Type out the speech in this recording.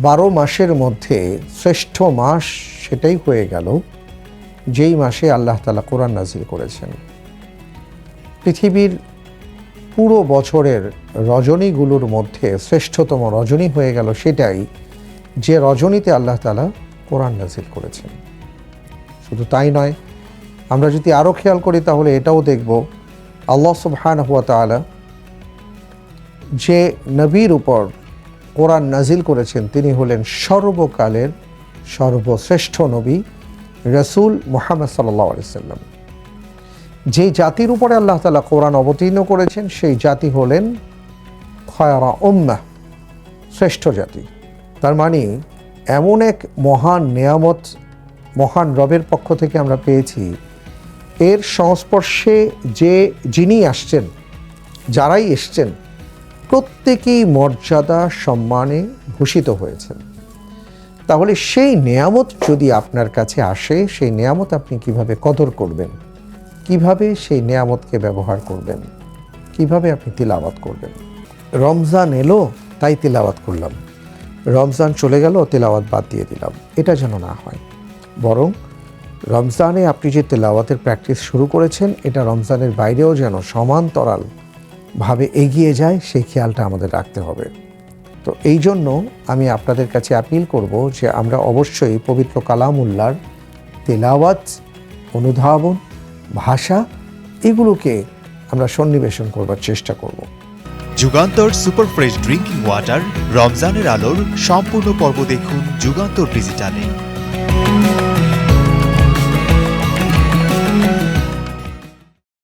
12 মাসের মধ্যে শ্রেষ্ঠ মাস সেটাই হয়ে গেল যেই মাসে আল্লাহ তাআলা কোরআন নাজিল করেছেন। পৃথিবীর পুরো বছরের রজনীগুলোর মধ্যে শ্রেষ্ঠতম রজনী হয়ে গেল সেটাই যে রজনীতে আল্লাহ তাআলা কোরআন নাজিল করেছেন। শুধু তাই নয়, আমরা যদি আরও খেয়াল করি তাহলে এটাও দেখব আল্লাহ সুবহানাহু ওয়া তাআলা যে নবীর উপর কোরআন নাজিল করেছেন তিনি হলেন সর্বকালের সর্বশ্রেষ্ঠ নবী রাসূল মুহাম্মদ সাল্লাল্লাহু আলাইহি ওয়াসাল্লাম। যে জাতির উপরে আল্লাহ তাআলা কোরআন অবতীর্ণ করেছেন সেই জাতি হলেন খায়রা উম্মাহ, শ্রেষ্ঠ জাতি। তার মানে এমন এক মহান নেয়ামত মহান রবের পক্ষ থেকে আমরা পেয়েছি, এর সংস্পর্শে যিনি আসছেন, যারাই এসছেন প্রত্যেকেই মর্যাদা সম্মানে ভূষিত হয়েছেন। তাহলে সেই নেয়ামত যদি আপনার কাছে আসে, সেই নেয়ামত আপনি কিভাবে কদর করবেন, কিভাবে সেই নেয়ামতকে ব্যবহার করবেন, কিভাবে আপনি তিলাওয়াত করবেন। রমজান এলো তাই তিলাওয়াত করলাম, রমজান চলে গেল তিলাওয়াত বাদ দিয়ে দিলাম, এটা যেন না হয়। বরং রমজানে আপনি যে তিলাওয়াতের প্র্যাকটিস শুরু করেছেন এটা রমজানের বাইরেও যেন সমান্তরালভাবে এগিয়ে যায়, সেই খেয়ালটা আমাদের রাখতে হবে। তো এই জন্য আমি আপনাদের কাছে আপিল করব যে আমরা অবশ্যই পবিত্র কালামুল্লাহর তিলাওয়াত, অনুধাবন, ভাষা এগুলোকে আমরা সন্নিবেশন করবার চেষ্টা করব। Jugantor super fresh drinking water রমজানের আলোর সম্পূর্ণ পর্ব দেখুন যুগান্তর ডিজিটালে।